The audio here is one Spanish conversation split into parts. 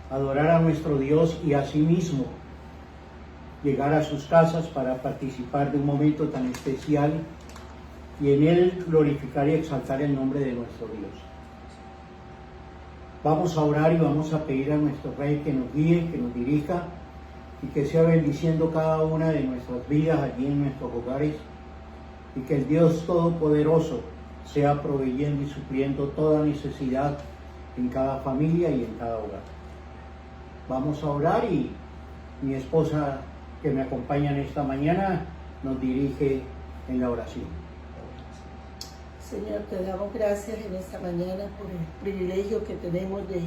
adorar a nuestro Dios y asimismo llegar a sus casas para participar de un momento tan especial y en él glorificar y exaltar el nombre de nuestro Dios. Vamos a orar y vamos a pedir a nuestro Rey que nos guíe, que nos dirija y que sea bendiciendo cada una de nuestras vidas allí en nuestros hogares, y que el Dios Todopoderoso sea proveyendo y supliendo toda necesidad en cada familia y en cada hogar. Vamos a orar y mi esposa que me acompaña en esta mañana nos dirige en la oración. Señor, te damos gracias en esta mañana por el privilegio que tenemos de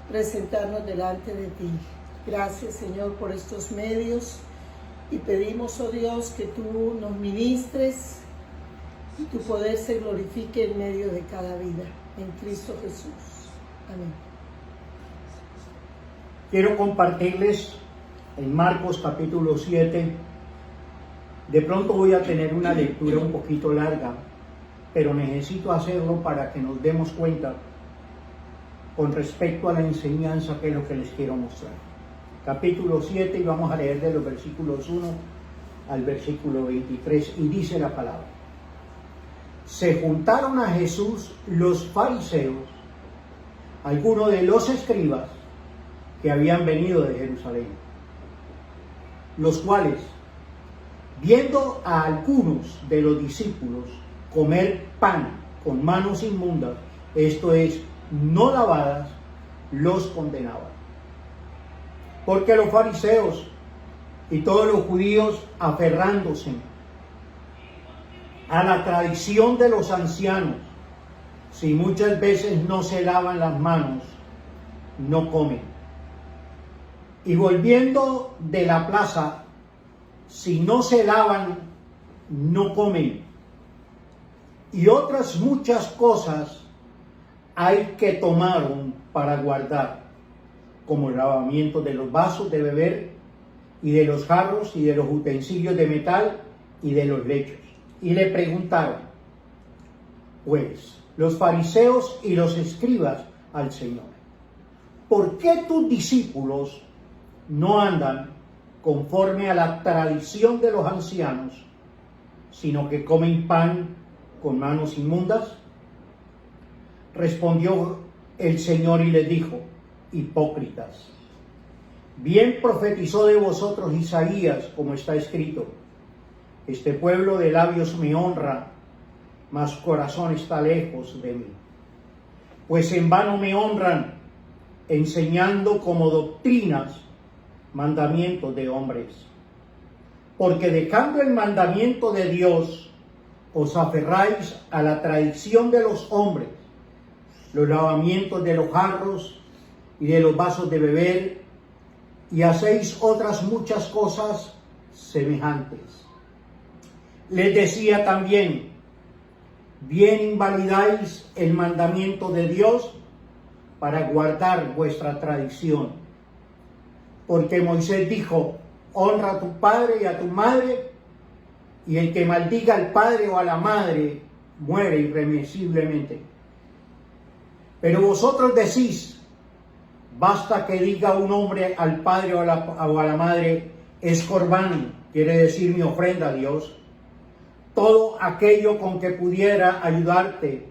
presentarnos delante de ti. Gracias, Señor, por estos medios y pedimos, oh Dios, que tú nos ministres y tu poder se glorifique en medio de cada vida. En Cristo Jesús. Amén. Quiero compartirles en Marcos capítulo 7. De pronto voy a tener una lectura un poquito larga, pero necesito hacerlo para que nos demos cuenta con respecto a la enseñanza, que es lo que les quiero mostrar. Capítulo 7, y vamos a leer de los versículos 1 al versículo 23, y dice la palabra: Se juntaron a Jesús los fariseos, algunos de los escribas que habían venido de Jerusalén, los cuales, viendo a algunos de los discípulos comer pan con manos inmundas, esto es, no lavadas, los condenaban. Porque los fariseos y todos los judíos, aferrándose a la tradición de los ancianos, si muchas veces no se lavan las manos, no comen. Y volviendo de la plaza, si no se lavan, no comen. Y otras muchas cosas hay que tomar para guardar, como el lavamiento de los vasos de beber, y de los jarros, y de los utensilios de metal, y de los lechos. Y le preguntaron, pues, los fariseos y los escribas al Señor: ¿por qué tus discípulos no andan conforme a la tradición de los ancianos, sino que comen pan con manos inmundas? Respondió el Señor y les dijo: hipócritas, bien profetizó de vosotros Isaías, como está escrito: este pueblo de labios me honra, mas corazón está lejos de mí. Pues en vano me honran, enseñando como doctrinas mandamientos de hombres. Porque dejando el mandamiento de Dios, os aferráis a la tradición de los hombres, los lavamientos de los jarros y de los vasos de beber, y hacéis otras muchas cosas semejantes. Les decía también: bien invalidáis el mandamiento de Dios para guardar vuestra tradición. Porque Moisés dijo: honra a tu padre y a tu madre, y el que maldiga al padre o a la madre muere irremisiblemente. Pero vosotros decís: basta que diga un hombre al padre o a la madre, es corbán, quiere decir mi ofrenda a Dios, todo aquello con que pudiera ayudarte,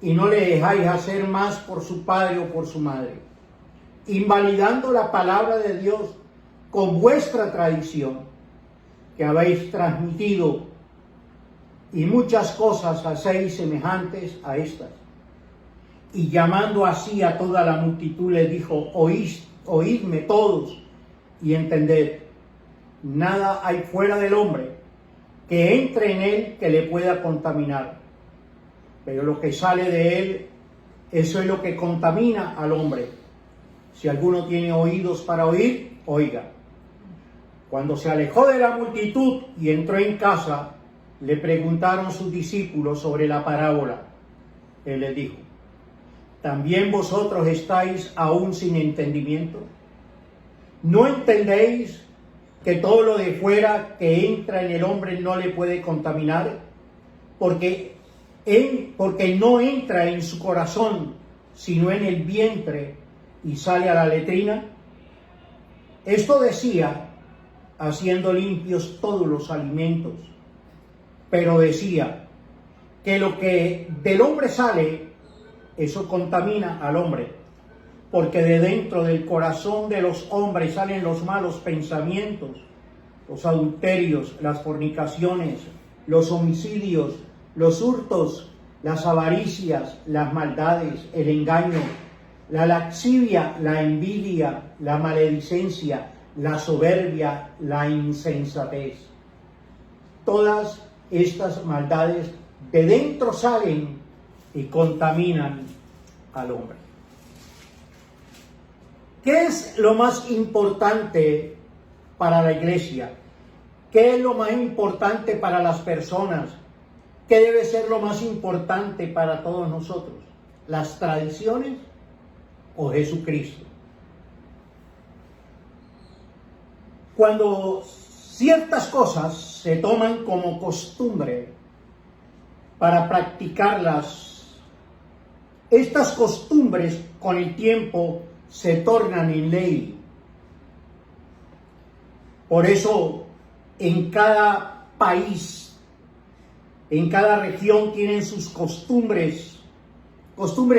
y no le dejáis hacer más por su padre o por su madre, invalidando la palabra de Dios con vuestra tradición que habéis transmitido, y muchas cosas hacéis semejantes a estas. Y llamando así a toda la multitud, les dijo: oídme todos y entended, nada hay fuera del hombre que entre en él que le pueda contaminar, pero lo que sale de él, eso es lo que contamina al hombre. Si alguno tiene oídos para oír, oiga. Cuando se alejó de la multitud y entró en casa, le preguntaron sus discípulos sobre la parábola. Él les dijo: ¿también vosotros estáis aún sin entendimiento? ¿No entendéis que todo lo de fuera que entra en el hombre no le puede contaminar? Porque no entra en su corazón, sino en el vientre, y sale a la letrina. Esto decía, haciendo limpios todos los alimentos, pero decía que lo que del hombre sale, eso contamina al hombre, porque de dentro del corazón de los hombres salen los malos pensamientos, los adulterios, las fornicaciones, los homicidios, los hurtos, las avaricias, las maldades, el engaño, la lascivia, la envidia, la maledicencia, la soberbia, la insensatez. Todas estas maldades de dentro salen y contaminan al hombre. ¿Qué es lo más importante para la iglesia? ¿Qué es lo más importante para las personas? ¿Qué debe ser lo más importante para todos nosotros? ¿Las tradiciones o Jesucristo? Cuando ciertas cosas se toman como costumbre para practicarlas, estas costumbres con el tiempo se tornan en ley. Por eso, en cada país, en cada región tienen sus costumbres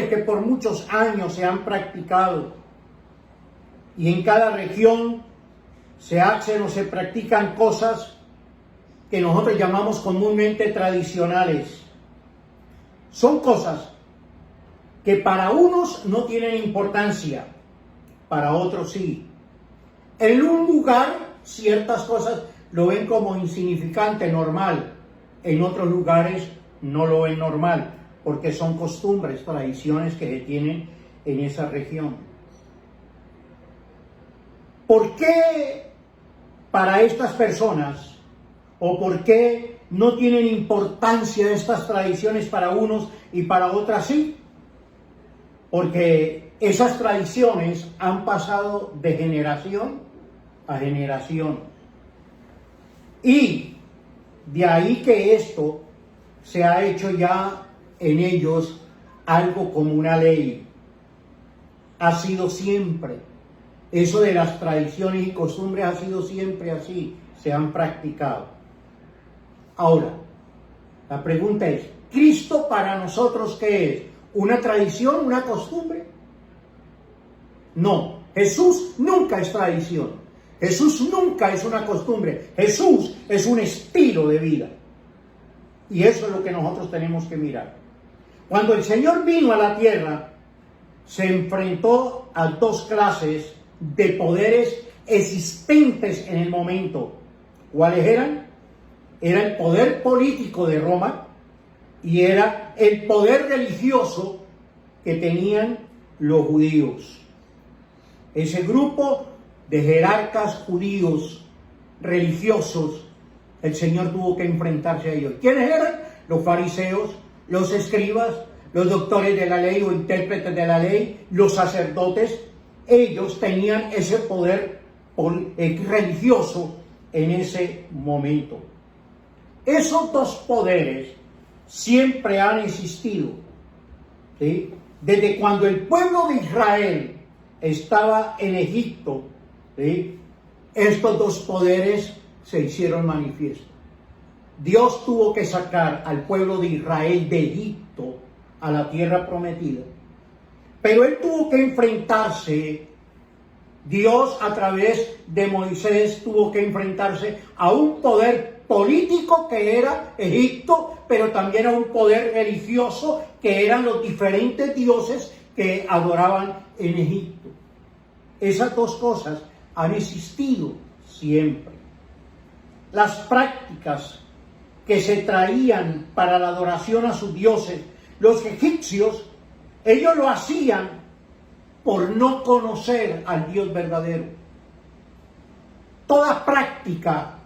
que por muchos años se han practicado. Y en cada región se hacen o se practican cosas que nosotros llamamos comúnmente tradicionales. Son cosas que para unos no tienen importancia, para otros sí. En un lugar ciertas cosas lo ven como insignificante, normal. En otros lugares no lo ven normal, porque son costumbres, tradiciones que se tienen en esa región. ¿Por qué para estas personas, o por qué no tienen importancia estas tradiciones para unos y para otras sí? Porque esas tradiciones han pasado de generación a generación. Y de ahí que esto se ha hecho ya en ellos algo como una ley. Ha sido siempre. Eso de las tradiciones y costumbres ha sido siempre así. Se han practicado. Ahora, la pregunta es, ¿Cristo para nosotros qué es? ¿Una tradición, una costumbre? No, Jesús nunca es tradición. Jesús nunca es una costumbre. Jesús es un estilo de vida. Y eso es lo que nosotros tenemos que mirar. Cuando el Señor vino a la tierra, se enfrentó a dos clases de poderes existentes en el momento. ¿Cuáles eran? Era el poder político de Roma y era el poder religioso que tenían los judíos. Ese grupo de jerarcas judíos religiosos, el Señor tuvo que enfrentarse a ellos. ¿Quiénes eran? Los fariseos, los escribas, los doctores de la ley o intérpretes de la ley, los sacerdotes. Ellos tenían ese poder religioso en ese momento. Esos dos poderes siempre han existido, ¿sí? Desde cuando el pueblo de Israel estaba en Egipto, ¿sí? Estos dos poderes se hicieron manifiestos. Dios tuvo que sacar al pueblo de Israel de Egipto a la tierra prometida. Pero él tuvo que enfrentarse, Dios a través de Moisés tuvo que enfrentarse a un poder político que era Egipto, pero también a un poder religioso que eran los diferentes dioses que adoraban en Egipto. Esas dos cosas han existido siempre. Las prácticas que se traían para la adoración a sus dioses, los egipcios, ellos lo hacían por no conocer al Dios verdadero. Toda práctica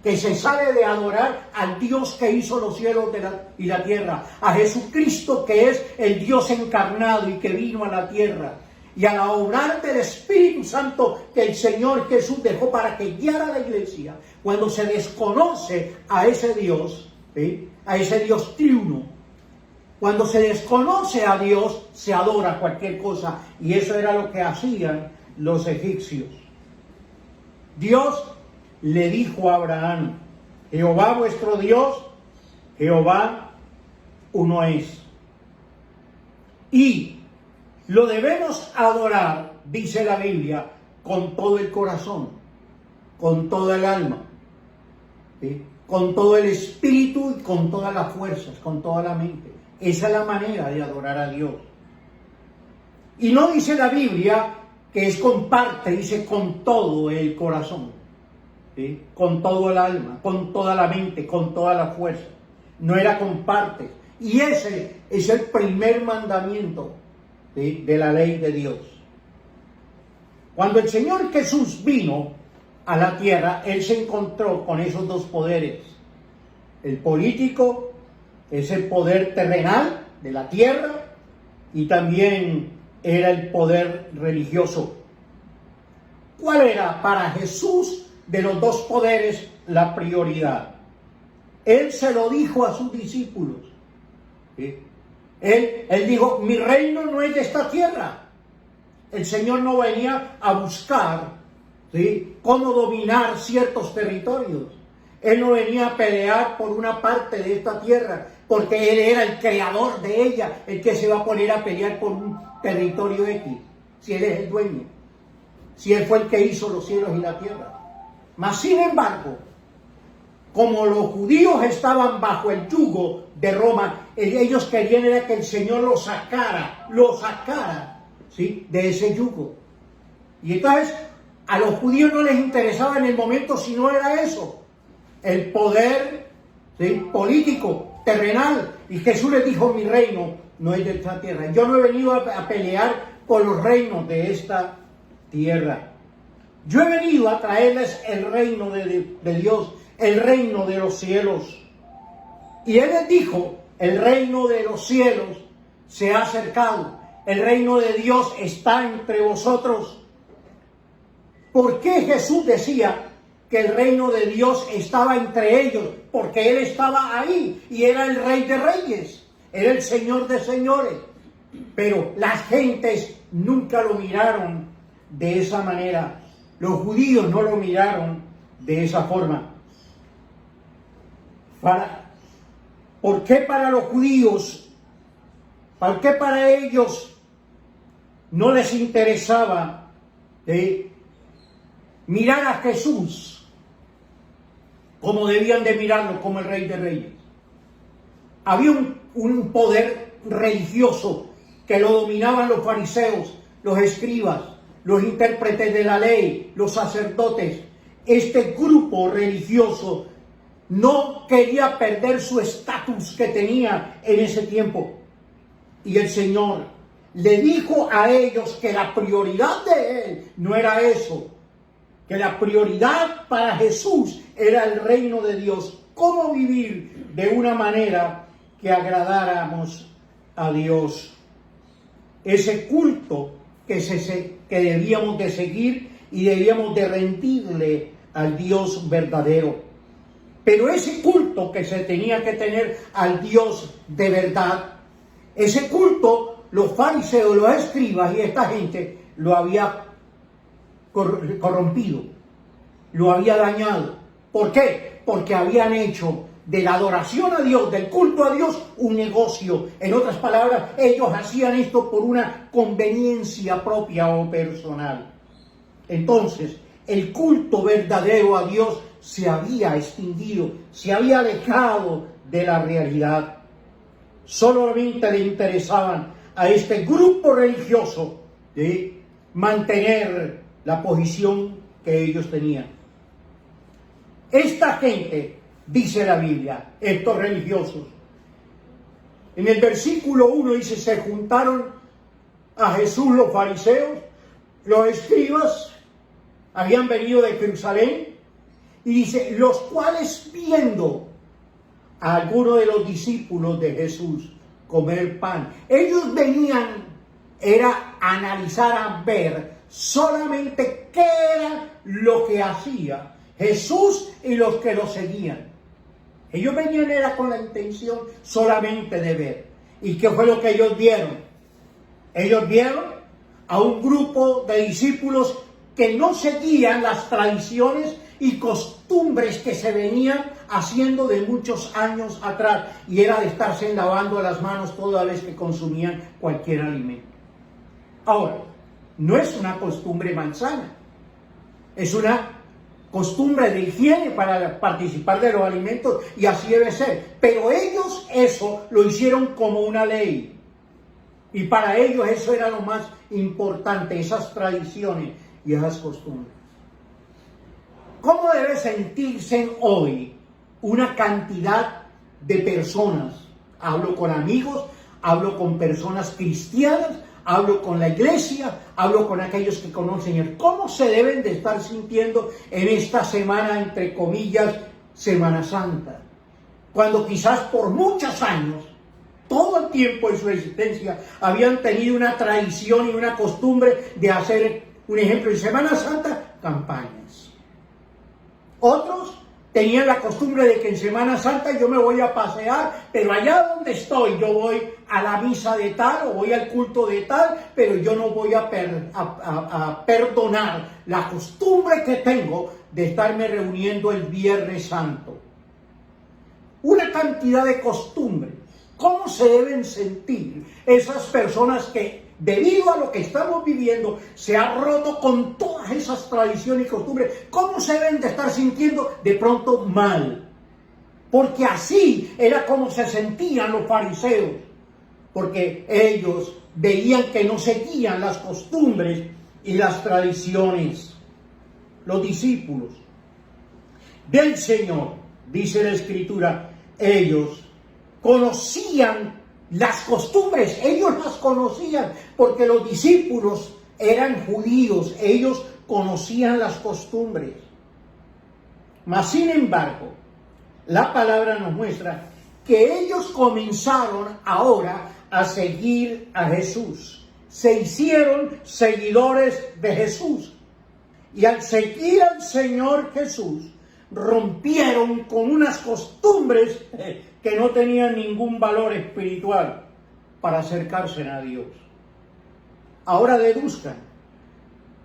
que se sale de adorar al Dios que hizo los cielos y la tierra, a Jesucristo que es el Dios encarnado y que vino a la tierra, y a la obrar del Espíritu Santo que el Señor Jesús dejó para que guiara a la iglesia. Cuando se desconoce a ese Dios, ¿sí? A ese Dios triuno, Cuando se desconoce a Dios, se adora cualquier cosa. Y eso era lo que hacían los egipcios. Dios le dijo a Abraham: Jehová vuestro Dios, Jehová uno es. Y lo debemos adorar, dice la Biblia, con todo el corazón, con toda el alma, ¿sí?, con todo el espíritu y con todas las fuerzas, con toda la mente. Esa es la manera de adorar a Dios. Y no dice la Biblia que es con parte, dice con todo el corazón, ¿sí?, con todo el alma, con toda la mente, con toda la fuerza. No era con parte. Y ese es el primer mandamiento, ¿sí?, de la ley de Dios. Cuando el Señor Jesús vino a la tierra, Él se encontró con esos dos poderes. El político es el poder terrenal de la tierra, y también era el poder religioso. ¿Cuál era para Jesús de los dos poderes la prioridad? Él se lo dijo a sus discípulos, ¿sí? Él dijo: mi reino no es de esta tierra. El Señor no venía a buscar, ¿sí?, cómo dominar ciertos territorios. Él no venía a pelear por una parte de esta tierra, porque Él era el creador de ella, el que se va a poner a pelear por un territorio X, si Él es el dueño, si Él fue el que hizo los cielos y la tierra. Mas, sin embargo, como los judíos estaban bajo el yugo de Roma, ellos querían era que el Señor lo sacara, ¿sí?, de ese yugo. Y entonces a los judíos no les interesaba en el momento si no era eso, el poder, ¿sí?, político, terrenal. Y Jesús les dijo: mi reino no es de esta tierra. Yo no he venido a pelear por los reinos de esta tierra. Yo he venido a traerles el reino de Dios, el reino de los cielos. Y Él les dijo: el reino de los cielos se ha acercado, el reino de Dios está entre vosotros. ¿Por qué Jesús decía que el reino de Dios estaba entre ellos? Porque Él estaba ahí y era el Rey de Reyes, era el Señor de Señores. Pero las gentes nunca lo miraron de esa manera. Los judíos no lo miraron de esa forma. ¿Por qué para los judíos, por qué para ellos no les interesaba mirar a Jesús como debían de mirarlo, como el Rey de Reyes? Había un poder religioso que lo dominaban los fariseos, los escribas, los intérpretes de la ley, los sacerdotes. Este grupo religioso no quería perder su estatus que tenía en ese tiempo. Y el Señor le dijo a ellos que la prioridad de Él no era eso, que la prioridad para Jesús era el reino de Dios. Cómo vivir de una manera que agradáramos a Dios. Ese culto que debíamos de seguir y debíamos de rendirle al Dios verdadero. Pero ese culto que se tenía que tener al Dios de verdad, ese culto, los fariseos, los escribas y esta gente lo había corrompido, lo había dañado. ¿Por qué? Porque habían hecho de la adoración a Dios, del culto a Dios, un negocio. En otras palabras, ellos hacían esto por una conveniencia propia o personal. Entonces, el culto verdadero a Dios se había extinguido, se había alejado de la realidad. Solamente le interesaban a este grupo religioso de mantener la posición que ellos tenían. Esta gente, dice la Biblia, estos religiosos, en el versículo 1 dice: se juntaron a Jesús los fariseos, los escribas, habían venido de Jerusalén, y dice: los cuales, viendo a algunos de los discípulos de Jesús comer pan, ellos venían, era analizar, a ver solamente qué era lo que hacía Jesús y los que lo seguían. Ellos venían era con la intención solamente de ver. ¿Y qué fue lo que ellos vieron? Ellos vieron a un grupo de discípulos que no seguían las tradiciones y costumbres que se venían haciendo de muchos años atrás, y era de estarse lavando las manos toda vez que consumían cualquier alimento. Ahora, no es una costumbre malsana, es una costumbre de higiene para participar de los alimentos, y así debe ser. Pero ellos eso lo hicieron como una ley, y para ellos eso era lo más importante, esas tradiciones y esas costumbres. ¿Cómo debe sentirse hoy una cantidad de personas? Hablo con amigos, hablo con personas cristianas, hablo con la iglesia, hablo con aquellos que conocen el Señor. ¿Cómo se deben de estar sintiendo en esta semana, entre comillas, Semana Santa? Cuando quizás por muchos años, todo el tiempo de su existencia, habían tenido una tradición y una costumbre de hacer, un ejemplo, en Semana Santa, campañas. Otros tenían la costumbre de que en Semana Santa yo me voy a pasear, pero allá donde estoy, yo voy a la misa de tal o voy al culto de tal, pero yo no voy a perdonar la costumbre que tengo de estarme reuniendo el Viernes Santo. Una cantidad de costumbres. ¿Cómo se deben sentir esas personas que, debido a lo que estamos viviendo, se ha roto con todas esas tradiciones y costumbres? ¿Cómo se deben de estar sintiendo? De pronto mal. Porque así era como se sentían los fariseos. Porque ellos veían que no seguían las costumbres y las tradiciones. Los discípulos del Señor, dice la Escritura, ellos conocían las costumbres, ellos las conocían, porque los discípulos eran judíos, ellos conocían las costumbres. Mas sin embargo, la palabra nos muestra que ellos comenzaron ahora a seguir a Jesús, se hicieron seguidores de Jesús, y al seguir al Señor Jesús, rompieron con unas costumbres que no tenían ningún valor espiritual para acercarse a Dios. Ahora deduzcan,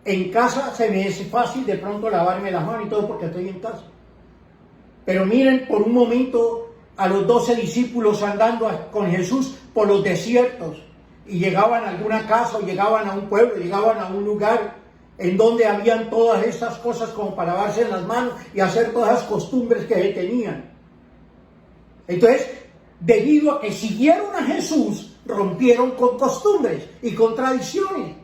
en casa se me es fácil de pronto lavarme las manos y todo porque estoy en casa. Pero miren por un momento a los 12 discípulos andando con Jesús por los desiertos, y llegaban a alguna casa o llegaban a un pueblo, llegaban a un lugar en donde habían todas estas cosas como para lavarse las manos y hacer todas las costumbres que tenían. Entonces, debido a que siguieron a Jesús, rompieron con costumbres y con tradiciones.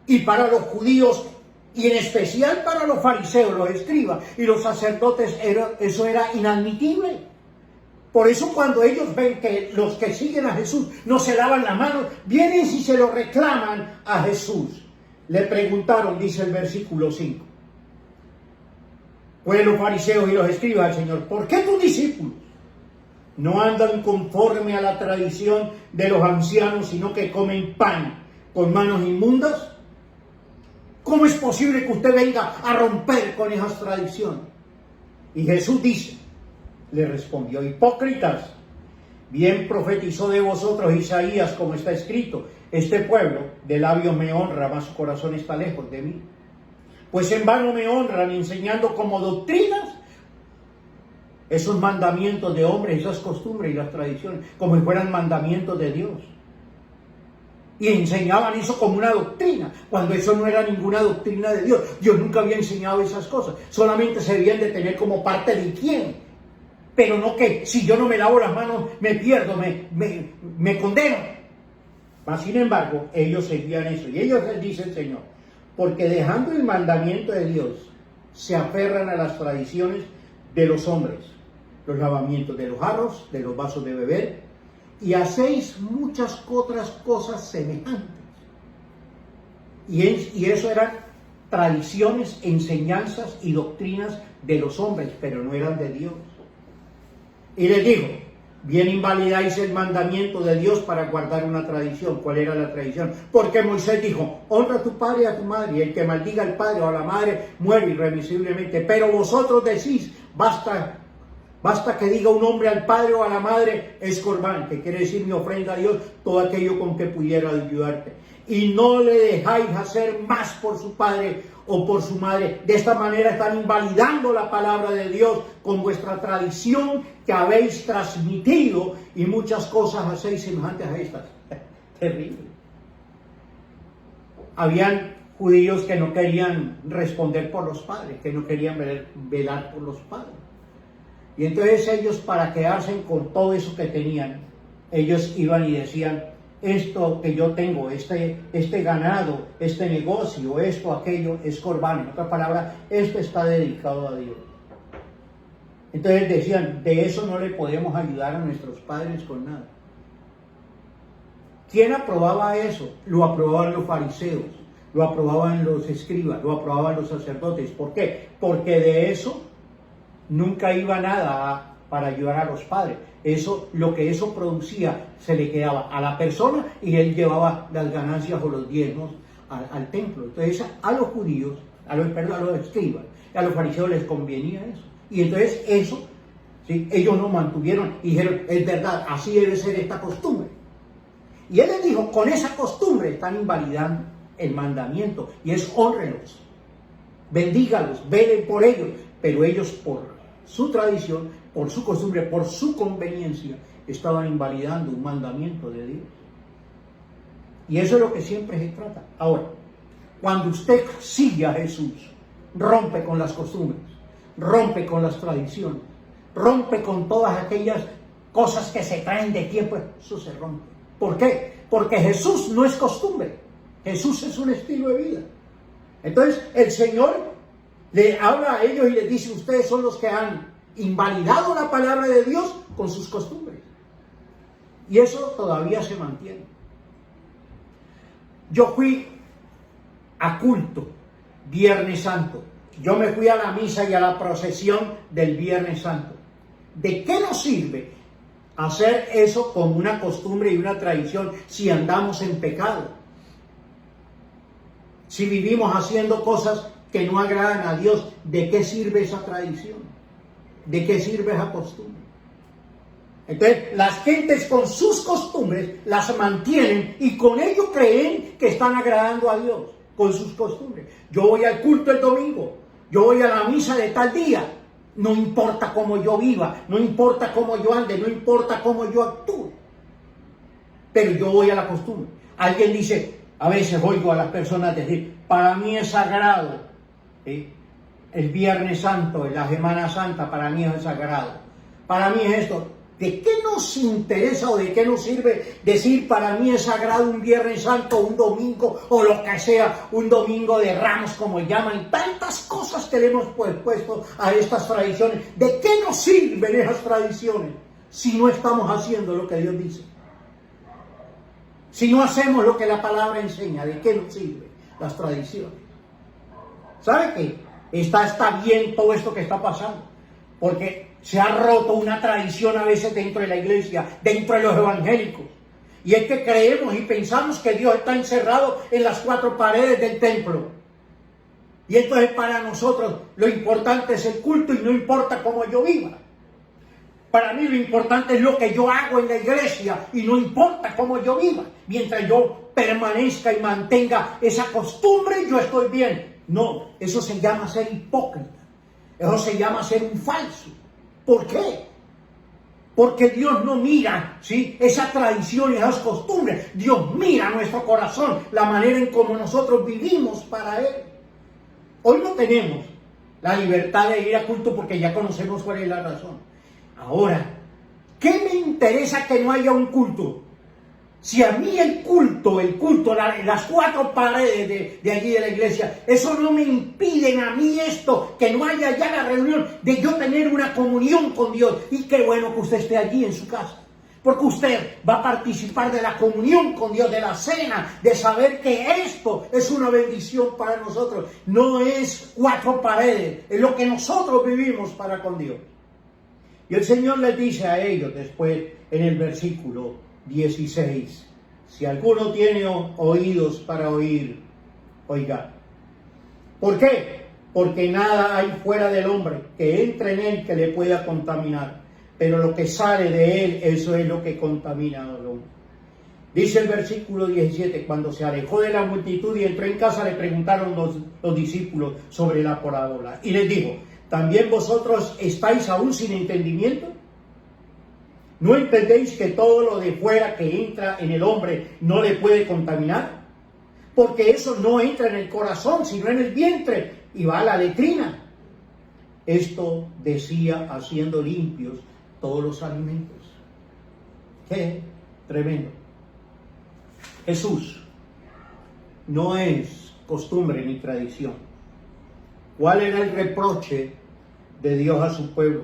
Y para los judíos, y en especial para los fariseos, los escribas y los sacerdotes, eso era inadmitible. Por eso cuando ellos ven que los que siguen a Jesús no se lavan las manos, vienen y se lo reclaman a Jesús. Le preguntaron, dice el versículo 5, pues los fariseos y los escribas al Señor, ¿por qué tus discípulos no andan conforme a la tradición de los ancianos, sino que comen pan con manos inmundas? ¿Cómo es posible que usted venga a romper con esas tradiciones? Y Jesús dice, le respondió, hipócritas, bien profetizó de vosotros Isaías, como está escrito, este pueblo de labios me honra, mas su corazón está lejos de mí. Pues en vano me honran, enseñando como doctrinas esos mandamientos de hombres, esas costumbres y las tradiciones, como si fueran mandamientos de Dios. Y enseñaban eso como una doctrina, cuando eso no era ninguna doctrina de Dios. Dios nunca había enseñado esas cosas, solamente se debían de tener como parte de higiene. Pero no que si yo no me lavo las manos me pierdo, me condeno. Mas sin embargo, ellos seguían eso. Y ellos les dice el Señor, porque dejando el mandamiento de Dios, se aferran a las tradiciones de los hombres, los lavamientos de los jarros, de los vasos de beber, y hacéis muchas otras cosas semejantes. Y eso eran tradiciones, enseñanzas y doctrinas de los hombres, pero no eran de Dios. Y les dijo, bien invalidáis el mandamiento de Dios para guardar una tradición. ¿Cuál era la tradición? Porque Moisés dijo, honra a tu padre y a tu madre, y el que maldiga al padre o a la madre muere irremisiblemente. Pero vosotros decís, basta Basta que diga un hombre al padre o a la madre, es corbán, que quiere decir mi ofrenda a Dios, todo aquello con que pudiera ayudarte. Y no le dejáis hacer más por su padre o por su madre. De esta manera están invalidando la palabra de Dios con vuestra tradición que habéis transmitido, y muchas cosas hacéis semejantes a estas. Terrible. Habían judíos que no querían responder por los padres, que no querían velar por los padres. Y entonces ellos, para quedarse con todo eso que tenían, ellos iban y decían, esto que yo tengo, este ganado, este negocio, esto, aquello, es corbán. En otras palabras, esto está dedicado a Dios. Entonces decían, de eso no le podemos ayudar a nuestros padres con nada. ¿Quién aprobaba eso? Lo aprobaban los fariseos, lo aprobaban los escribas, lo aprobaban los sacerdotes. ¿Por qué? Porque de eso nunca iba nada para ayudar a los padres. Eso, lo que eso producía, se le quedaba a la persona y él llevaba las ganancias o los diezmos al templo. Entonces a los judíos, a los escribas, a los fariseos les convenía eso. Y entonces eso, ¿sí?, ellos lo mantuvieron y dijeron, es verdad, así debe ser esta costumbre. Y él les dijo, con esa costumbre están invalidando el mandamiento, y es honrenlos, bendígalos, velen por ellos, pero ellos por su tradición, por su costumbre, por su conveniencia, estaban invalidando un mandamiento de Dios. Y eso es lo que siempre se trata. Ahora, cuando usted sigue a Jesús, rompe con las costumbres, rompe con las tradiciones, rompe con todas aquellas cosas que se traen de tiempo, eso se rompe. ¿Por qué? Porque Jesús no es costumbre, Jesús es un estilo de vida. Entonces el Señor le habla a ellos y les dice, ustedes son los que han invalidado la palabra de Dios con sus costumbres. Y eso todavía se mantiene. Yo fui a culto Viernes Santo. Yo me fui a la misa y a la procesión del Viernes Santo. ¿De qué nos sirve hacer eso como una costumbre y una tradición si andamos en pecado? Si vivimos haciendo cosas que no agradan a Dios, ¿de qué sirve esa tradición? ¿De qué sirve esa costumbre? Entonces, las gentes con sus costumbres las mantienen y con ello creen que están agradando a Dios, con sus costumbres. Yo voy al culto el domingo, yo voy a la misa de tal día, no importa cómo yo viva, no importa cómo yo ande, no importa cómo yo actúe, pero yo voy a la costumbre. Alguien dice, a veces oigo a las personas decir, para mí es sagrado, ¿sí?, el Viernes Santo, la Semana Santa, para mí es sagrado, para mí es esto. ¿De qué nos interesa o de qué nos sirve decir para mí es sagrado un Viernes Santo, un domingo o lo que sea, un domingo de Ramos como llaman? Tantas cosas que le hemos puesto a estas tradiciones. ¿De qué nos sirven esas tradiciones si no estamos haciendo lo que Dios dice? Si no hacemos lo que la palabra enseña, ¿de qué nos sirven las tradiciones? ¿Sabe qué? Está bien todo esto que está pasando, porque se ha roto una tradición a veces dentro de la iglesia, dentro de los evangélicos. Y es que creemos y pensamos que Dios está encerrado en las cuatro paredes del templo. Y entonces para nosotros lo importante es el culto y no importa cómo yo viva. Para mí lo importante es lo que yo hago en la iglesia y no importa cómo yo viva. Mientras yo permanezca y mantenga esa costumbre, yo estoy bien. No, eso se llama ser hipócrita. Eso se llama ser un falso. ¿Por qué? Porque Dios no mira, ¿sí?, esa tradición y esas costumbres. Dios mira nuestro corazón, la manera en cómo nosotros vivimos para Él. Hoy no tenemos la libertad de ir a culto porque ya conocemos cuál es la razón. Ahora, ¿qué me interesa que no haya un culto? Si a mí el culto, las cuatro paredes de allí de la iglesia, eso no me impiden a mí esto, que no haya ya la reunión de yo tener una comunión con Dios. Y qué bueno que usted esté allí en su casa, porque usted va a participar de la comunión con Dios, de la cena, de saber que esto es una bendición para nosotros. No es cuatro paredes, es lo que nosotros vivimos para con Dios. Y el Señor les dice a ellos después en el versículo 16, si alguno tiene oídos para oír, oiga. ¿Por qué? porque nada hay fuera del hombre que entre en él que le pueda contaminar, pero lo que sale de él, eso es lo que contamina al hombre. Dice el versículo 17, cuando se alejó de la multitud y entró en casa, le preguntaron los discípulos sobre la parábola. Y les dijo, ¿también vosotros estáis aún sin entendimiento? ¿No entendéis que todo lo de fuera que entra en el hombre no le puede contaminar? Porque eso no entra en el corazón, sino en el vientre, y va a la letrina. Esto decía haciendo limpios todos los alimentos. ¡Qué tremendo! Jesús no es costumbre ni tradición. ¿Cuál era el reproche de Dios a su pueblo?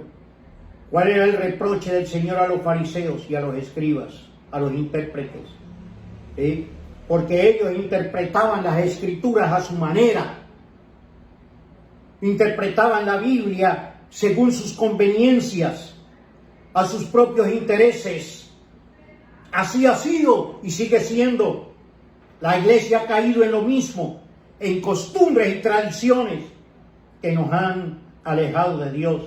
¿Cuál era el reproche del Señor a los fariseos y a los escribas, a los intérpretes? Porque ellos interpretaban las escrituras a su manera, interpretaban la Biblia según sus conveniencias, a sus propios intereses. Así ha sido y sigue siendo. La iglesia ha caído en lo mismo, en costumbres y tradiciones que nos han alejado de Dios.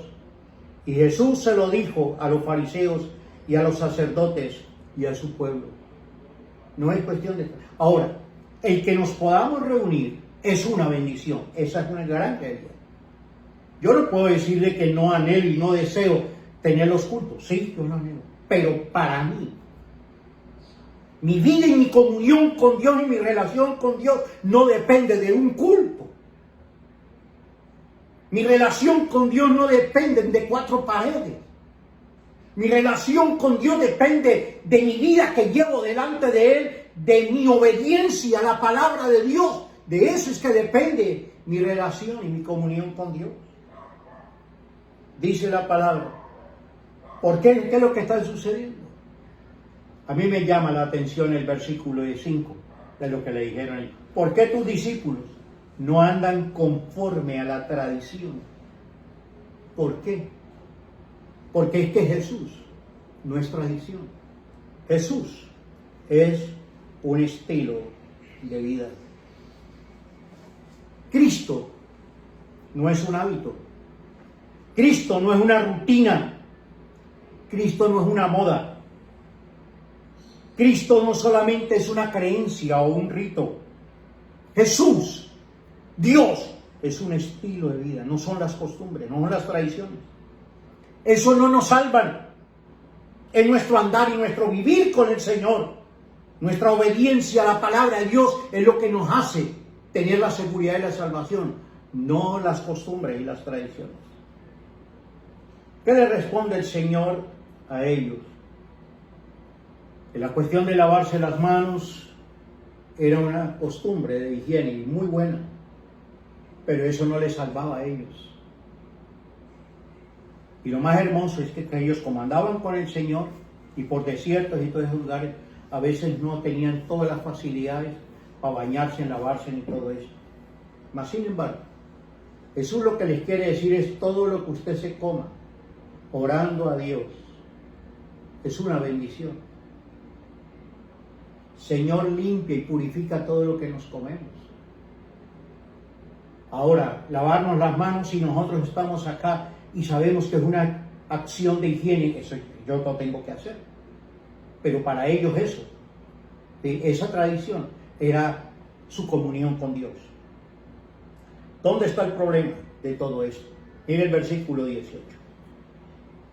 Y Jesús se lo dijo a los fariseos y a los sacerdotes y a su pueblo. No es cuestión de... Ahora, el que nos podamos reunir es una bendición. Esa es una gran realidad. Yo no puedo decirle que no anhelo y no deseo tener los cultos. Sí, yo no anhelo. Pero para mí, mi vida y mi comunión con Dios y mi relación con Dios no depende de un culto. Mi relación con Dios no depende de 4 paredes. Mi relación con Dios depende de mi vida que llevo delante de Él, de mi obediencia a la palabra de Dios. De eso es que depende mi relación y mi comunión con Dios. Dice la palabra. ¿Por qué? ¿Qué es lo que está sucediendo? A mí me llama la atención el versículo 5 de lo que le dijeron. ¿Por qué tus discípulos no andan conforme a la tradición? ¿Por qué? Porque es que Jesús no es tradición. Jesús es un estilo de vida. Cristo no es un hábito. Cristo no es una rutina. Cristo no es una moda. Cristo no solamente es una creencia o un rito. Jesús, Dios, es un estilo de vida. No son las costumbres, no son las tradiciones. Eso no nos salvan. Es nuestro andar y nuestro vivir con el Señor. Nuestra obediencia a la palabra de Dios es lo que nos hace tener la seguridad de la salvación, no las costumbres y las tradiciones. ¿Qué le responde el Señor a ellos? Que la cuestión de lavarse las manos era una costumbre de higiene y muy buena, pero eso no les salvaba a ellos. Y lo más hermoso es que ellos, como andaban con el Señor y por desiertos y todos esos lugares, a veces no tenían todas las facilidades para bañarse, lavarse ni todo eso. Mas sin embargo, Jesús lo que les quiere decir es: todo lo que usted se coma orando a Dios es una bendición. Señor, limpia y purifica todo lo que nos comemos. Ahora, lavarnos las manos, si nosotros estamos acá y sabemos que es una acción de higiene, eso yo lo tengo que hacer. Pero para ellos eso, esa tradición, era su comunión con Dios. ¿Dónde está el problema de todo esto? Mire el versículo 18.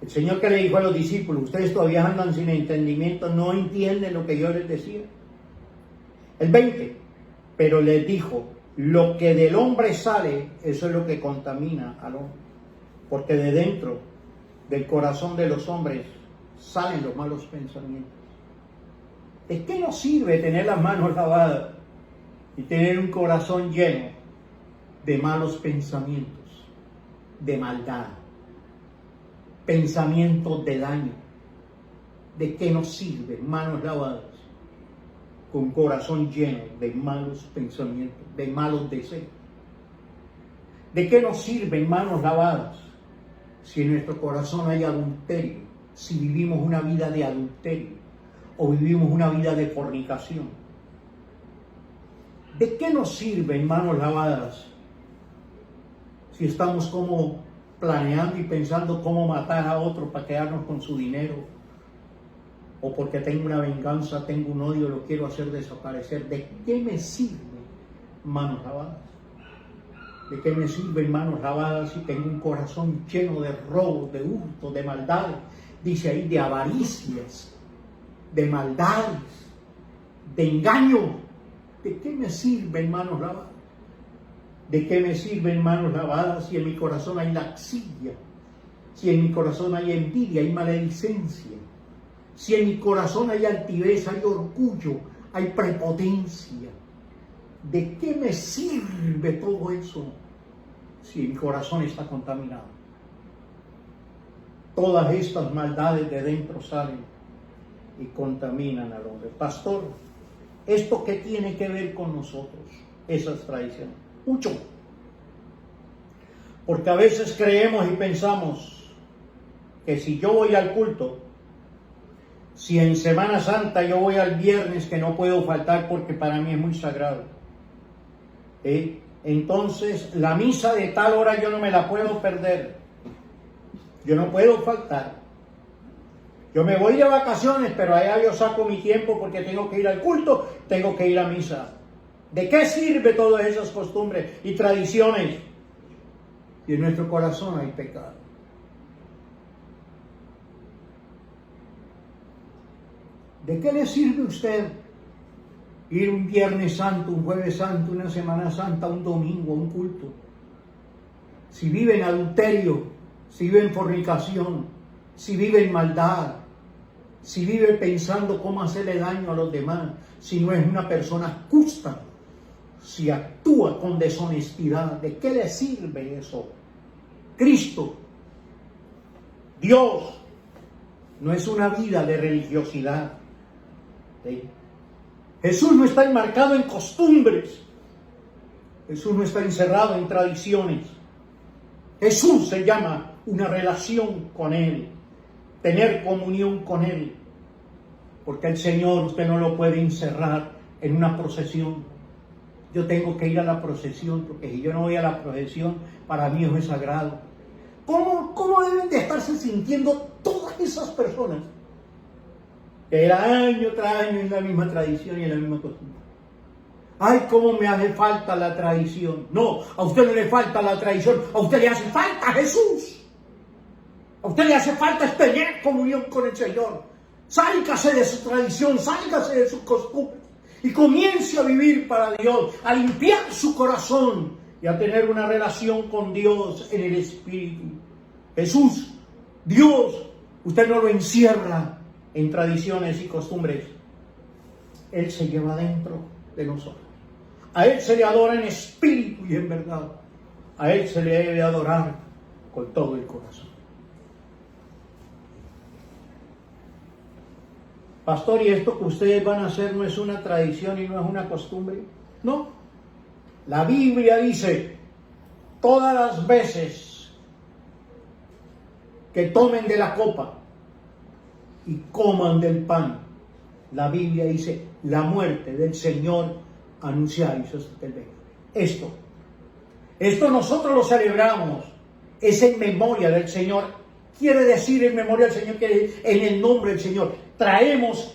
El Señor que le dijo a los discípulos: ustedes todavía andan sin entendimiento, no entienden lo que yo les decía. El 20, pero les dijo: lo que del hombre sale, eso es lo que contamina al hombre. Porque de dentro del corazón de los hombres salen los malos pensamientos. ¿De qué nos sirve tener las manos lavadas y tener un corazón lleno de malos pensamientos, de maldad, pensamientos de daño? ¿De qué nos sirve manos lavadas con corazón lleno de malos pensamientos, de malos deseos? ¿De qué nos sirven manos lavadas si en nuestro corazón hay adulterio, si vivimos una vida de adulterio o vivimos una vida de fornicación? ¿De qué nos sirven manos lavadas si estamos como planeando y pensando cómo matar a otro para quedarnos con su dinero, o porque tengo una venganza, tengo un odio, lo quiero hacer desaparecer, ¿de qué me sirve manos lavadas? ¿De qué me sirven manos lavadas si tengo un corazón lleno de robos, de hurtos, de maldades? Dice ahí, de avaricias, de maldades, de engaño. ¿De qué me sirven manos lavadas? ¿De qué me sirven manos lavadas si en mi corazón hay laxilla? Si en mi corazón hay envidia, hay maledicencia. Si en mi corazón hay altivez, hay orgullo, hay prepotencia. ¿De qué me sirve todo eso si mi corazón está contaminado? Todas estas maldades de dentro salen y contaminan al hombre. Pastor, ¿esto qué tiene que ver con nosotros? Esas tradiciones. Mucho. Porque a veces creemos y pensamos que si yo voy al culto, si en Semana Santa yo voy al viernes, que no puedo faltar porque para mí es muy sagrado, entonces la misa de tal hora yo no me la puedo perder, yo no puedo faltar. Yo me voy de vacaciones, pero allá yo saco mi tiempo porque tengo que ir al culto, tengo que ir a misa. ¿De qué sirve todas esas costumbres y tradiciones si en nuestro corazón hay pecado? ¿De qué le sirve a usted ir un Viernes Santo, un Jueves Santo, una Semana Santa, un domingo, a un culto? Si vive en adulterio, si vive en fornicación, si vive en maldad, si vive pensando cómo hacerle daño a los demás, si no es una persona justa, si actúa con deshonestidad, ¿de qué le sirve eso? Cristo, Dios, no es una vida de religiosidad. ¿Sí? Jesús no está enmarcado en costumbres. Jesús no está encerrado en tradiciones. Jesús se llama una relación con Él, tener comunión con Él. Porque el Señor usted no lo puede encerrar en una procesión. Yo tengo que ir a la procesión, porque si yo no voy a la procesión, para mí eso es sagrado. ¿Cómo deben de estarse sintiendo todas esas personas que año tras año en la misma tradición y en la misma costumbre? Ay, cómo me hace falta la tradición. No, a usted no le falta la tradición, a usted le hace falta Jesús. A usted le hace falta tener comunión con el Señor. Sálgase de su tradición, sálgase de sus costumbres y comience a vivir para Dios, a limpiar su corazón y a tener una relación con Dios en el Espíritu. Jesús, Dios, usted no lo encierra en tradiciones y costumbres. Él se lleva dentro de nosotros. A Él se le adora en espíritu y en verdad. A Él se le debe adorar con todo el corazón. Pastor, ¿y esto que ustedes van a hacer no es una tradición y no es una costumbre? No. La Biblia dice, todas las veces que tomen de la copa y coman del pan, la Biblia dice, la muerte del Señor anunciáis hasta que Él venga. Esto nosotros lo celebramos, es en memoria del Señor. Quiere decir en memoria del Señor, que en el nombre del Señor traemos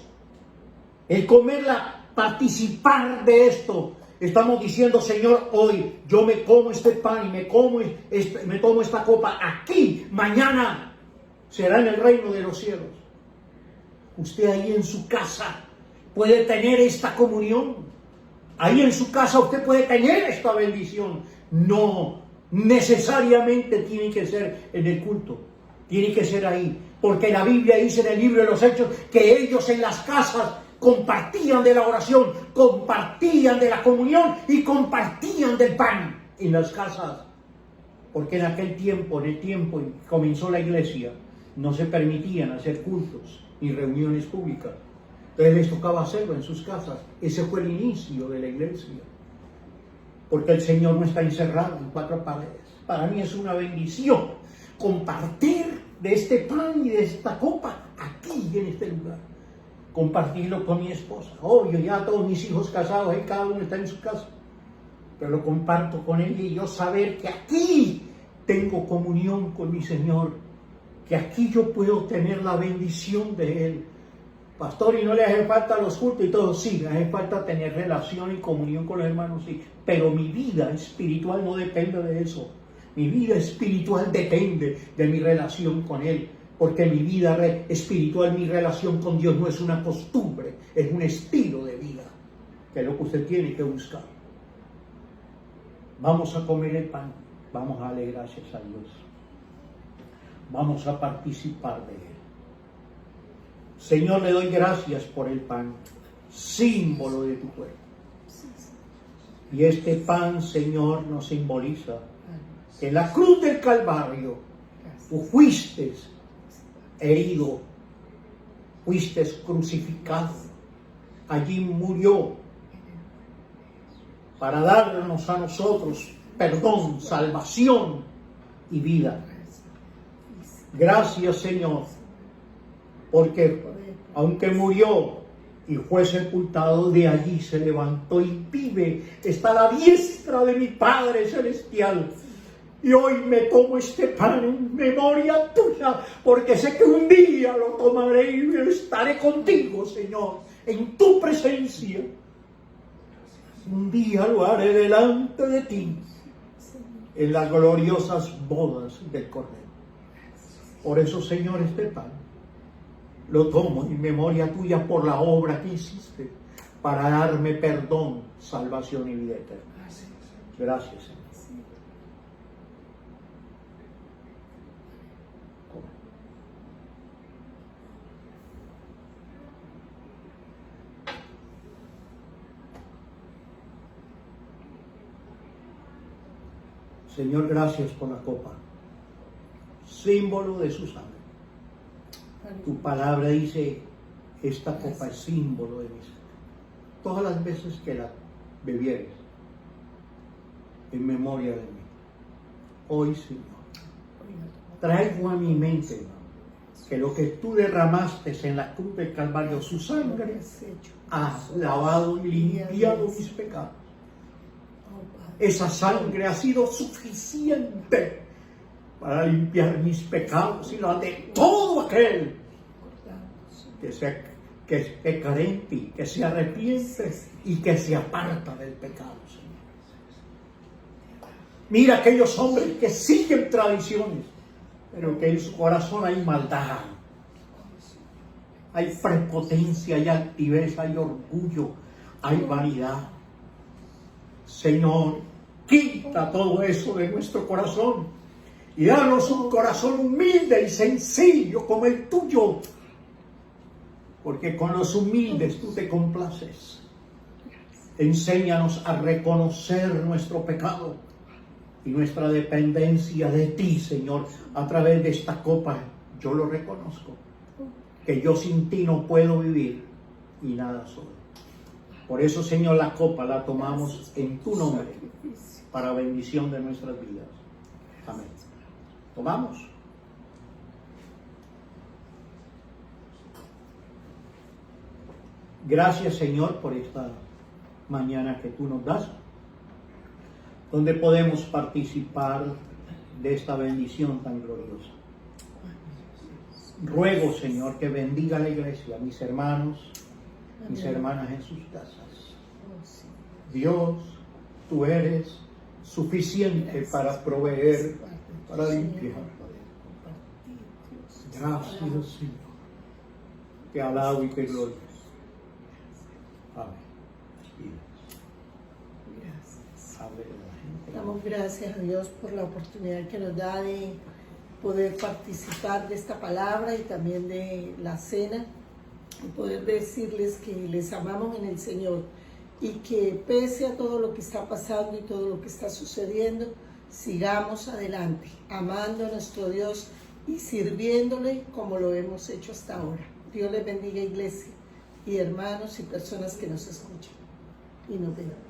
el comerla, participar de esto. Estamos diciendo, Señor, hoy yo me como este pan y me tomo esta copa aquí, mañana será en el reino de los cielos. Usted ahí en su casa puede tener esta comunión. Ahí en su casa usted puede tener esta bendición. No necesariamente tiene que ser en el culto. Tiene que ser ahí. Porque la Biblia dice en el libro de los Hechos que ellos en las casas compartían de la oración, compartían de la comunión y compartían del pan en las casas. Porque en aquel tiempo, en el tiempo en que comenzó la iglesia, no se permitían hacer cultos ni reuniones públicas. Entonces les tocaba hacerlo en sus casas. Ese fue el inicio de la iglesia. Porque el Señor no está encerrado en cuatro paredes. Para mí es una bendición compartir de este pan y de esta copa aquí en este lugar. Compartirlo con mi esposa. Obvio, ya todos mis hijos casados, cada uno está en su casa. Pero lo comparto con ella y yo saber que aquí tengo comunión con mi Señor, que aquí yo puedo tener la bendición de Él. Pastor, ¿y no le hace falta los cultos y todo? Sí, me hace falta tener relación y comunión con los hermanos, sí. Pero mi vida espiritual no depende de eso. Mi vida espiritual depende de mi relación con Él. Porque mi vida espiritual, mi relación con Dios no es una costumbre, es un estilo de vida, que es lo que usted tiene que buscar. Vamos a comer el pan, vamos a darle gracias a Dios. Vamos a participar de Él. Señor, le doy gracias por el pan, símbolo de tu cuerpo. Y este pan, Señor, nos simboliza que en la cruz del Calvario tú fuiste herido, fuiste crucificado, allí murió para darnos a nosotros perdón, salvación y vida. Gracias, Señor, porque aunque murió y fue sepultado, de allí se levantó y vive, está a la diestra de mi Padre Celestial. Y hoy me tomo este pan en memoria tuya, porque sé que un día lo tomaré y estaré contigo, Señor, en tu presencia. Un día lo haré delante de ti, en las gloriosas bodas del Cordero. Por eso, Señor, este pan lo tomo en memoria tuya por la obra que hiciste para darme perdón, salvación y vida eterna. Gracias, Señor. Señor, gracias por la copa, símbolo de su sangre. Tu palabra dice, esta copa es símbolo de mi sangre. Todas las veces que la bebieres, en memoria de mí. Hoy, Señor, traigo a mi mente que lo que tú derramaste en la cruz del Calvario, su sangre, ha lavado y limpiado mis pecados. Esa sangre ha sido suficiente para limpiar mis pecados y los de todo aquel que peca en ti, que se arrepiente y que se aparta del pecado, Señor. Mira aquellos hombres que siguen tradiciones, pero que en su corazón hay maldad, hay prepotencia, hay altivez, hay orgullo, hay vanidad. Señor, quita todo eso de nuestro corazón y danos un corazón humilde y sencillo como el tuyo, porque con los humildes tú te complaces. Enséñanos a reconocer nuestro pecado y nuestra dependencia de ti, Señor, a través de esta copa. Yo lo reconozco, que yo sin ti no puedo vivir y nada soy. Por eso, Señor, la copa la tomamos en tu nombre, para bendición de nuestras vidas. Amén. Tomamos. Gracias, Señor, por esta mañana que tú nos das, donde podemos participar de esta bendición tan gloriosa. Ruego, Señor, que bendiga la iglesia, a mis hermanos, mis hermanas en sus casas. Dios, tú eres suficiente para proveer, para limpiar. Gracias, Señor. Te alabo y te glorifico. Amén. Damos gracias a Dios por la oportunidad que nos da de poder participar de esta palabra y también de la cena, y poder decirles que les amamos en el Señor y que pese a todo lo que está pasando y todo lo que está sucediendo, sigamos adelante, amando a nuestro Dios y sirviéndole como lo hemos hecho hasta ahora. Dios les bendiga, iglesia, y hermanos y personas que nos escuchan y nos ven.